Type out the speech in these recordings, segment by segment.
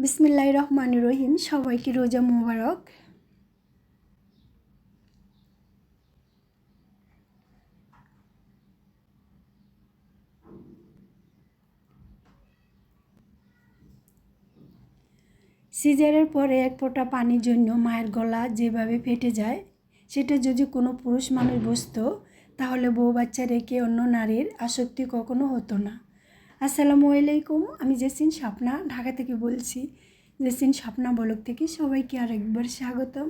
বিসমিল্লাহির রহমানির রহিম। সবাইকে রোজা মোবারক। সিজারের পরে এক ফোঁটা পানির জন্য মায়ের গলা যেভাবে ফেটে যায়, সেটা যদি কোনো পুরুষ মানুষ বুঝতো তাহলে বউ বাচ্চা রেখে অন্য নারীর আসক্তি কখনো হতো না। আসসালামু আলাইকুম, আমি জেসিন স্বপ্না ঢাকা থেকে বলছি। জেসিন স্বপ্না ব্লগ থেকে সবাইকে আরেকবার স্বাগতম।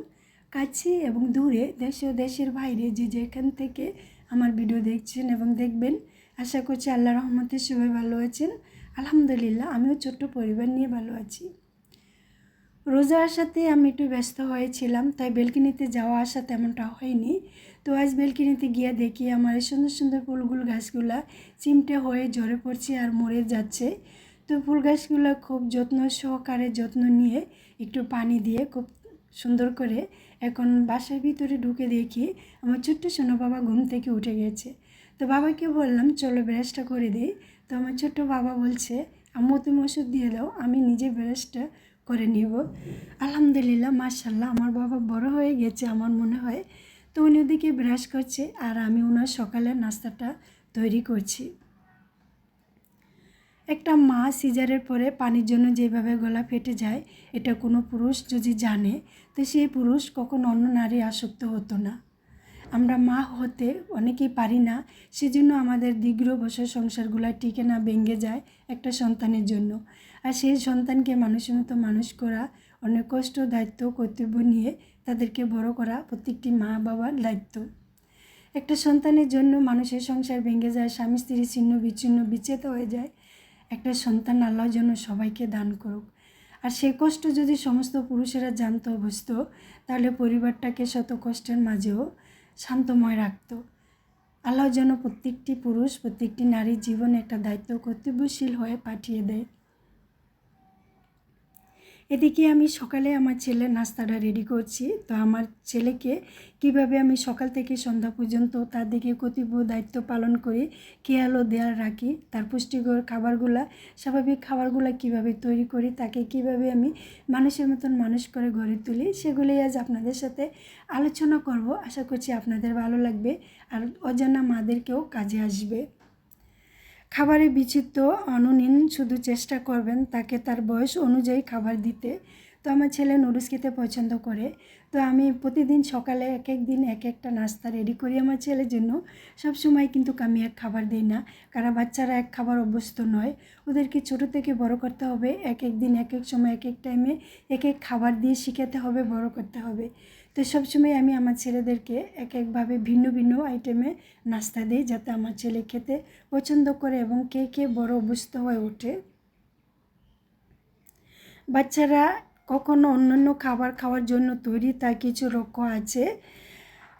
কাছে এবং দূরে, দেশ ও দেশের বাইরে যে যেখান থেকে আমার ভিডিও দেখছেন এবং দেখবেন, আশা করছি আল্লাহর রহমতে সবাই ভালো আছেন। আলহামদুলিল্লাহ, আমিও ছোট্ট পরিবার নিয়ে ভালো আছি। রোজার সাথে আমি একটু ব্যস্ত হয়েছিলাম, তাই বেলকনিতে যাওয়া আসা তেমনটা হয়নি। তো আজ বেলকনিতে গিয়ে দেখি আমার এই সুন্দর সুন্দর ফুলগুলো গাছগুলা চিমটে হয়ে ঝরে পড়ছে আর মরে যাচ্ছে। তো ফুল গাছগুলো খুব যত্ন সহকারে যত্ন নিয়ে একটু পানি দিয়ে খুব সুন্দর করে এখন বাসার ভিতরে ঢুকে দেখি আমার ছোট্ট সোনা বাবা ঘুম থেকে উঠে গেছে। তো বাবাকে বললাম চলো ব্রাশটা করে দিই। তো আমার ছোট্ট বাবা বলছে, আম্মু তুমি ওষুধ দিয়ে দাও, আমি নিজে ব্রাশটা করে নিব। আলহামদুলিল্লাহ, মাশাআল্লাহ, আমার বাবা বড় হয়ে গেছে আমার মনে হয়। তো উনি ওদিকে ব্রাশ করছে আর আমি ওনার সকালের নাস্তাটা তৈরি করছি। একটা মা সিজারের পরে পানির জন্য যেভাবে গলা ফেটে যায়, এটা কোনো পুরুষ যদি জানে তো সেই পুরুষ কখনো অন্য নারী আসক্ত হতো না। আমরা মা হতে অনেকেই পারি না, সেজন্য আমাদের দীর্ঘ বছর সংসারগুলো টিকে না, ভেঙে যায় একটা সন্তানের জন্য। আর সেই সন্তানকে মানুষের মতো মানুষ করা অনেক কষ্ট, দায়িত্ব, কর্তব্য নিয়ে তাদেরকে বড় করা প্রত্যেকটি মা বাবার দায়িত্ব। একটা সন্তানের জন্য মানুষের সংসার ভেঙে যায়, স্বামী স্ত্রী ছিন্ন বিচ্ছিন্ন বিচ্ছেদ হয়ে যায়। একটা সন্তান আল্লাহর জন্য সবাইকে দান করুক। আর সেই কষ্ট যদি সমস্ত পুরুষেরা জানতো, বুঝতো, তাহলে পরিবারটাকে শত কষ্টের মাঝেও শান্তময় রাখত। আল্লাহর জন্য প্রত্যেকটি পুরুষ, প্রত্যেকটি নারীর জীবনে একটা দায়িত্ব কর্তব্যশীল হয়ে পাঠিয়ে দেয়। এদিকে আমি সকালে আমার ছেলের নাস্তাটা রেডি করছি। তো আমার ছেলেকে কিভাবে আমি সকাল থেকে সন্ধ্যা পর্যন্ত তার দিকে কর্তব্য দায়িত্ব পালন করি, খেয়াল ও দেয়াল রাখি, তার পুষ্টিকর খাবারগুলা, স্বাভাবিক খাবারগুলা কিভাবে তৈরি করি, তাকে কিভাবে আমি মানুষের মতন মানুষ করে গড়ে তুলি, সেগুলোই আজ আপনাদের সাথে আলোচনা করব। আশা করছি আপনাদের ভালো লাগবে আর অজানা মাদেরকেও কাজে আসবে। খাবারে বিচিত্র নিন, শুধু চেষ্টা করবেন তাকে তার বয়স অনুযায়ী খাবার দিতে। তো আমার ছেলে নুডলস খেতে পছন্দ করে, তো আমি প্রতিদিন সকালে এক এক দিন এক একটা নাস্তা রেডি করি আমার ছেলের জন্য। সব সময় কিন্তু আমি এক খাবার দিই না, কারণ বাচ্চারা এক খাবার অভ্যস্ত নয়। ওদেরকে ছোটো থেকে বড় করতে হবে, এক এক দিন এক এক সময় এক এক টাইমে এক এক খাবার দিয়ে শিখাতে হবে, বড় করতে হবে। তো সবসময় আমি আমার ছেলেদেরকে এক একভাবে ভিন্ন ভিন্ন আইটেমে নাস্তা দিই, যাতে আমার ছেলে খেতে পছন্দ করে এবং কে কে বড় অভ্যস্ত হয়ে ওঠে। বাচ্চারা কখনো অন্যান্য খাবার খাওয়ার জন্য তৈরি, তার কিছু লক্ষ্য আছে।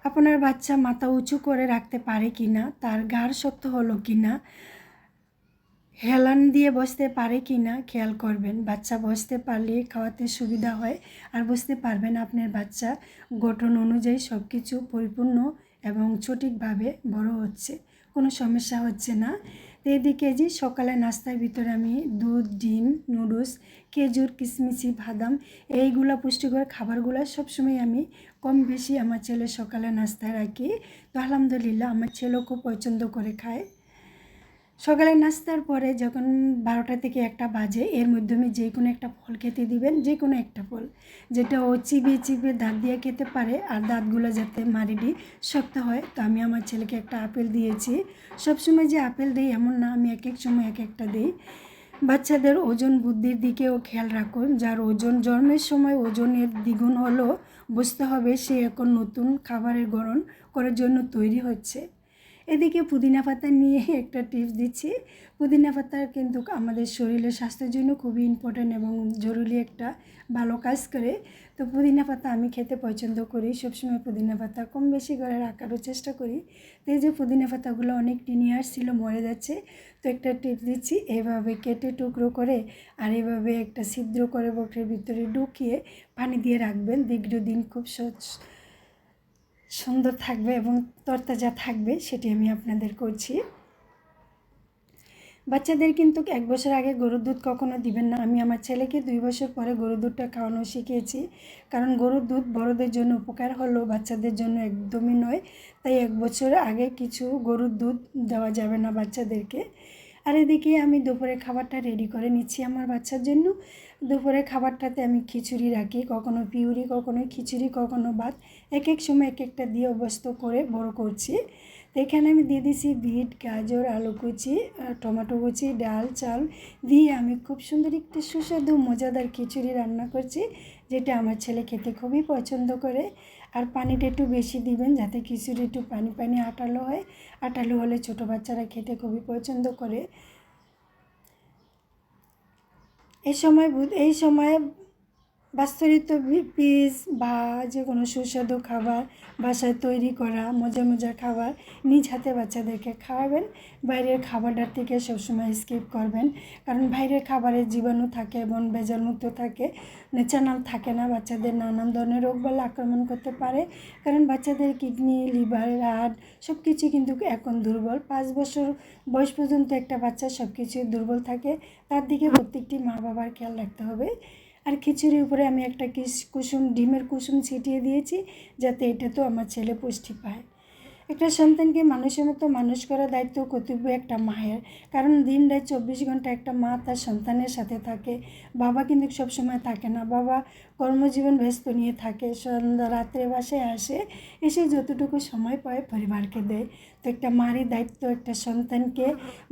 আপনার বাচ্চা মাথা উঁচু করে রাখতে পারে কি না, তার ঘাড় শক্ত হলো কি না, হেলান দিয়ে বসতে পারে কি না খেয়াল করবেন। বাচ্চা বসতে পারলে খাওয়াতে সুবিধা হয়, আর বুঝতে পারবেন আপনার বাচ্চা গঠন অনুযায়ী সব কিছু পরিপূর্ণ এবং সঠিকভাবে বড় হচ্ছে, কোনো সমস্যা হচ্ছে না। তো এদিকে যে সকালে নাস্তার ভিতরে আমি দুধ, ডিম, নুডলস, খেজুর, কিশমিশি, বাদাম, এইগুলা পুষ্টিকর খাবারগুলো সবসময় আমি কম বেশি আমার ছেলে সকালে নাস্তায় রাখি। তো আলহামদুলিল্লাহ, আমার ছেলেও খুব পছন্দ করে খায়। সকালে নাস্তার পরে যখন 12টা থেকে 1টা বাজে, এর মাধ্যমে যে কোনো একটা ফল খেতে দিবেন, যে কোনো একটা ফল যেটা ও চিবিয়ে চিবিয়ে দাঁত দিয়ে খেতে পারে, আর দাঁতগুলো যাতে মারিডি শক্ত হয়। তো আমি আমার ছেলেকে একটা আপেল দিয়েছি। সবসময় যে আপেল দিই এমন না, আমি এক এক সময় এক একটা দিই। বাচ্চাদের ওজন বুদ্ধির দিকেও খেয়াল রাখুন। যার ওজন জন্মের সময় ওজনের দ্বিগুণ হলো, বুঝতে হবে সে এখন নতুন খাবারের গ্রহণ করার জন্য তৈরি হচ্ছে। এদিকে পুদিনা পাতা নিয়ে একটা টিপস দিচ্ছি। পুদিনা পাতা কিন্তু আমাদের শরীরের স্বাস্থ্যের জন্য খুবই ইম্পর্ট্যান্ট এবং জরুরি একটা ভালো কাজ করে। তো পুদিনা পাতা আমি খেতে পছন্দ করি, সবসময় পুদিনা পাতা কম বেশি করে রাখারও চেষ্টা করি। তো এই যে পুদিনা পাতাগুলো অনেক টিনিয়ার ছিল, মরে যাচ্ছে। তো একটা টিপস দিচ্ছি, এভাবে কেটে টুকরো করে আর এভাবে একটা ছিদ্র করে বক্সের ভিতরে ঢুকিয়ে পানি দিয়ে রাখবেন। দীর্ঘদিন খুব সুন্দর থাকবে এবং তরতাজা থাকবে, সেটি আমি আপনাদের করছি। বাচ্চাদের কিন্তু 1 বছর আগে গরুর দুধ কখনো দিবেন না। আমি আমার ছেলেকে 2 বছর পরে গরুর দুধটা খাওয়ানো শিখিয়েছি, কারণ গরুর দুধ বড়দের জন্য উপকার হলেও বাচ্চাদের জন্য একদমই নয়। তাই 1 বছর আগে কিছু গরুর দুধ দেওয়া যাবে না বাচ্চাদেরকে। আর এদিকে আমি দুপুরে খাবারটা রেডি করে নিচ্ছি আমার বাচ্চার জন্য। দুপুরে খাবারটাতে আমি খিচুড়ি রাখি, কখনো পিউরি, কখনো খিচুড়ি, কখনো ভাত, এক এক সময় এক একটা দিয়ে অভ্যস্ত করে বড় করছি। তো এখানে আমি দিয়ে দিয়েছি বিট, গাজর, আলু কুচি, টমেটো কুচি, ডাল, চাল দিয়ে আমি খুব সুন্দর একটু সুস্বাদু মজাদার খিচুড়ি রান্না করছি, যেটা আমার ছেলে খেতে খুবই পছন্দ করে। আর পানিটা একটু বেশি দিবেন যাতে খিচুড়ি একটু পানি পানি আটালো হয়। আটালো হলে ছোটো বাচ্চারা খেতে খুবই পছন্দ করে। এই সময় বাস্তরিত পিস বা যে কোনো সুস্বাদু খাবার বাসায় তৈরি করা মজার মজার খাবার নিজ হাতে বাচ্চাদেরকে খাওয়াবেন। বাইরের খাবারটার থেকে সবসময় স্কিপ করবেন, কারণ বাইরের খাবারের জীবাণু থাকে এবং ভেজালমুক্ত থাকে, ন্যাচারাল থাকে না। বাচ্চাদের নানান ধরনের রোগবালাই আক্রমণ করতে পারে, কারণ বাচ্চাদের কিডনি, লিভার, হার্ট সব কিছু কিন্তু এখন দুর্বল। 5 বছর বয়স পর্যন্ত একটা বাচ্চা সব কিছুই দুর্বল থাকে, তার দিকে প্রত্যেকটি মা বাবার খেয়াল রাখতে হবে। আর খিচুড়ির উপরে আমি একটা ডিমের কুসুম ছিটিয়ে দিয়েছি, যাতে এটা তো আমার ছেলে পুষ্টি পায়। একটা সন্তানকে মানুষের মতো মানুষ করার দায়িত্ব কর্তব্য একটা মায়ের, কারণ দিন রাত 24 ঘন্টা একটা মা তার সন্তানের সাথে থাকে। বাবা কিন্তু সবসময় থাকে না, বাবা কর্মজীবন ব্যস্ত নিয়ে থাকে, সন্ধ্যা রাত্রে বাসায় আসে, এসে যতটুকু সময় পায় পরিবারকে দেয়। তো একটা মারই দায়িত্ব একটা সন্তানকে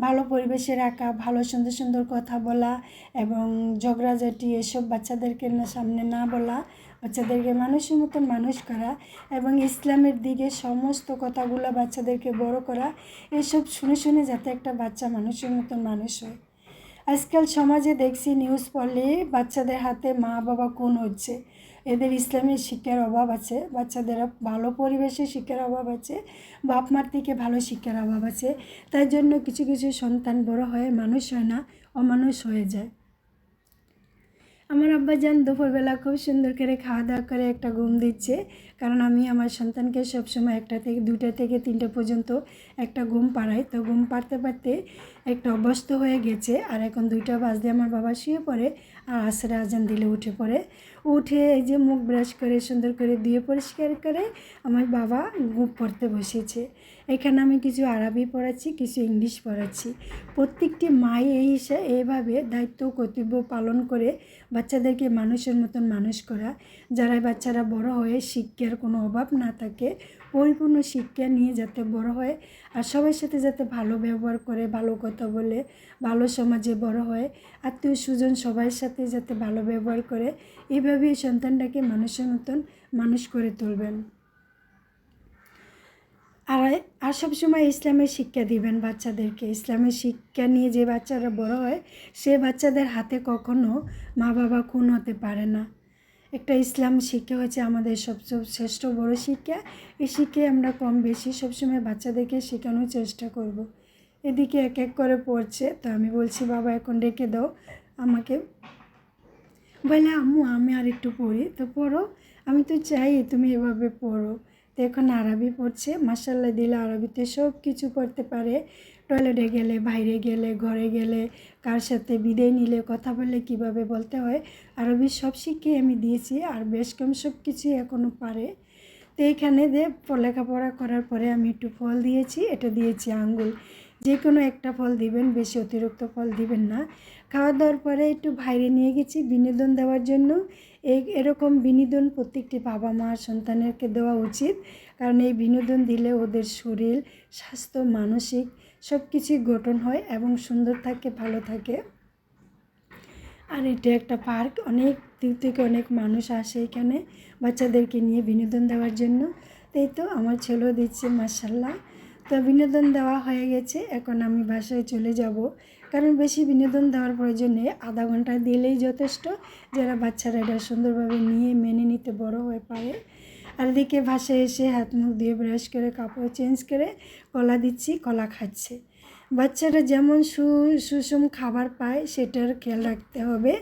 ভালো পরিবেশে রাখা, ভালো সুন্দর সুন্দর কথা বলা এবং ঝগড়াঝাটি এসব বাচ্চাদেরকে সামনে না বলা, বাচ্চাদেরকে মানুষের মতন মানুষ করা এবং ইসলামের দিকে সমস্ত কথাগুলো বাচ্চাদেরকে বড় করা, এসব শুনে শুনে যাতে একটা বাচ্চা মানুষের মতন মানুষ হয়। আজকাল সমাজে দেখছি নিউজ পড়লে বাচ্চাদের হাতে মা বাবা খুন হচ্ছে। এদের ইসলামের শিক্ষার অভাব আছে, বাচ্চাদের ভালো পরিবেশে শিক্ষার অভাব আছে, বাপ মার থেকে ভালো শিক্ষার অভাব আছে। তাই জন্য কিছু কিছু সন্তান বড় হয়ে মানুষ হয় না, অমানুষ হয়ে যায়। আমার আব্বাজান দুপুরবেলা খুব সুন্দর করে খাওয়া দাওয়া করে একটা ঘুম দিচ্ছে, কারণ আমি আমার সন্তানকে সবসময় 2টা থেকে 3টা পর্যন্ত একটা ঘুম পাড়াই। তো ঘুম পাড়তে পারতে একটা অভ্যস্ত হয়ে গেছে। আর এখন 2টা বাজতে আমার বাবা শুয়ে পড়ে, আর আসরে আজান দিলে উঠে পড়ে। উঠে এই যে মুখ ব্রাশ করে সুন্দর করে দিয়ে পরিষ্কার করে আমার বাবা পড়তে বসেছে। এখানে আমি কিছু আরবি পড়াচ্ছি, কিছু ইংলিশ পড়াচ্ছি। প্রত্যেকটি মাই এইভাবে দায়িত্ব কর্তব্য পালন করে বাচ্চাদেরকে মানুষের মতন মানুষ করা, যারা বাচ্চারা বড় হয়ে শিক্ষার কোনো অভাব না থাকে, পরিপূর্ণ শিক্ষা নিয়ে যাতে বড় হয় আর সবার সাথে যাতে ভালো ব্যবহার করে, ভালো কথা বলে, ভালো সমাজে বড় হয়, আত্মীয় স্বজন সবার সাথে যাতে ভালো ব্যবহার করে, এইভাবেই সন্তানটাকে মানুষের মতন মানুষ করে তুলবেন। আর সবসময় ইসলামের শিক্ষা দিবেন বাচ্চাদেরকে। ইসলামের শিক্ষা নিয়ে যে বাচ্চারা বড় হয়, সে বাচ্চাদের হাতে কখনো মা বাবা খুন হতে পারে না। একটা ইসলাম শিক্ষা হচ্ছে আমাদের সবচেয়ে শ্রেষ্ঠ বড় শিক্ষা। এই শিক্ষায় আমরা কম বেশি সবসময় বাচ্চাদেরকে শেখানোর চেষ্টা করব। এদিকে এক এক করে পড়ছে, তো আমি বলছি বাবা এখন রেখে দাও আমাকে। বলে আম্মু আমি আর একটু পড়ি। তো পড়ো, আমি তো চাই তুমি এভাবে পড়ো। তো এখন আরবি পড়ছে, মাশাআল্লাহ দিলে আরবিতে সব কিছু পড়তে পারে। টয়লেটে গেলে, বাইরে গেলে, ঘরে গেলে, কার সাথে বিদায় নিলে, কথা বললে কীভাবে বলতে হয়, আরবি সব শিখিয়ে আমি দিয়েছি। আর বেশ কম সব কিছুই এখনও পারে। তো এইখানে লেখাপড়া করার পরে আমি একটু ফল দিয়েছি, এটা দিয়েছি আঙ্গুল। যে কোনো একটা ফল দিবেন, বেশি অতিরিক্ত ফল দিবেন না। খাওয়া দাওয়ার পরে একটু বাইরে নিয়ে গেছি বিনোদন দেওয়ার জন্য। এরকম বিনোদন প্রত্যেকটি বাবা মা সন্তানেরকে দেওয়া উচিত, কারণ এই বিনোদন দিলে ওদের শরীর, স্বাস্থ্য, মানসিক সব কিছুই গঠন হয় এবং সুন্দর থাকে, ভালো থাকে। আর এটা একটা পার্ক, অনেক দূর থেকে অনেক মানুষ আসে এখানে বাচ্চাদেরকে নিয়ে বিনোদন দেওয়ার জন্য। তাই তো আমার ছেলেও দিচ্ছে মাশাআল্লাহ। তো বিনোদন দেওয়া হয়ে গেছে, এখন আমি বাসায় চলে যাব, কারণ বেশি বিনোদন দেওয়ার প্রয়োজন নেই, আধা ঘন্টা দিলেই যথেষ্ট, যারা বাচ্চারা এটা সুন্দরভাবে নিয়ে মেনে নিতে বড় হয়ে পারে। আর এদিকে বাসায় এসে হাত মুখ দিয়ে ব্রাশ করে কাপড় চেঞ্জ করে কলা দিচ্ছি, কলা খাচ্ছে। বাচ্চারা যেমন সুষম খাবার পায় সেটার খেয়াল রাখতে হবে,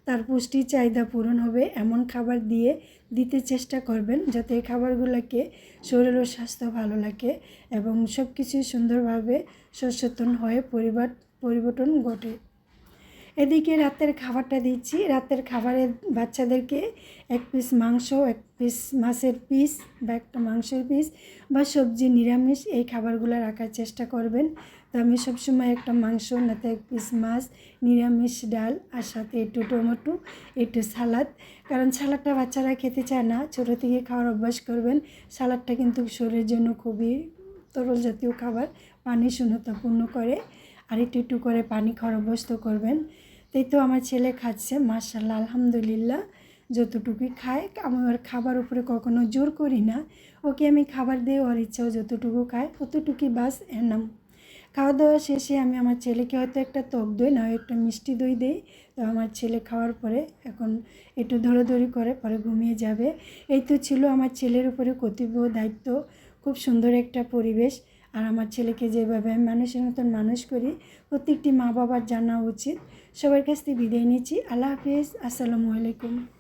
তার পুষ্টি চাহিদা পূরণ হবে এমন খাবার দিতে চেষ্টা করবেন, যাতে এই খাবারগুলোকে শরীর ও স্বাস্থ্য ভালো লাগে এবং সব কিছু সুন্দরভাবে সচেতন হয়ে পরিবার পরিবর্তন ঘটে। এদিকে রাতের খাবারটা দিচ্ছি। রাতের খাবারে বাচ্চাদেরকে 1 পিস মাংস, 1 পিস মাছের পিস বা একটা মাংসের পিস বা সবজি নিরামিষ এই খাবারগুলো রাখার চেষ্টা করবেন। তো আমি সবসময় একটা মাংস নাতে 1 পিস মাছ, নিরামিষ ডাল আর সাথে একটু টমেটো, একটু সালাদ। কারণ সালাদটা বাচ্চারা খেতে চায় না, ছোটো থেকে খাওয়ার অভ্যাস করবেন। সালাদটা কিন্তু শরীরের জন্য খুবই তরল জাতীয় খাবার, পানি শূন্যতা পূর্ণ করে। আর একটু করে পানি খাওয়ার অভ্যস্ত করবেন। তাই তো আমার ছেলে খাচ্ছে, মাশাআল্লাহ আলহামদুলিল্লাহ। যতটুকুই খায়, আমি ওর খাবার উপরে কখনো জোর করি না। ওকে আমি খাবার দিই, ওর ইচ্ছাও যতটুকু খায় অতটুকুই বাস এনাম। খাওয়া দাওয়া শেষে আমি আমার ছেলেকে হয়তো একটা টক দই না একটা মিষ্টি দই দিই। তো আমার ছেলে খাওয়ার পরে এখন একটু ধরাধরি করে পরে ঘুমিয়ে যাবে। এই তো ছিল আমার ছেলের উপরে কর্তব্য দায়িত্ব। খুব সুন্দর একটা পরিবেশ। আর আমার ছেলেকে যেভাবে আমি মানুষের মতন মানুষ করি, প্রত্যেকটি মা বাবার জানা উচিত। সবার কাছ থেকে বিদায় নিচ্ছি। আল্লাহ হাফিজ, আসসালামু আলাইকুম।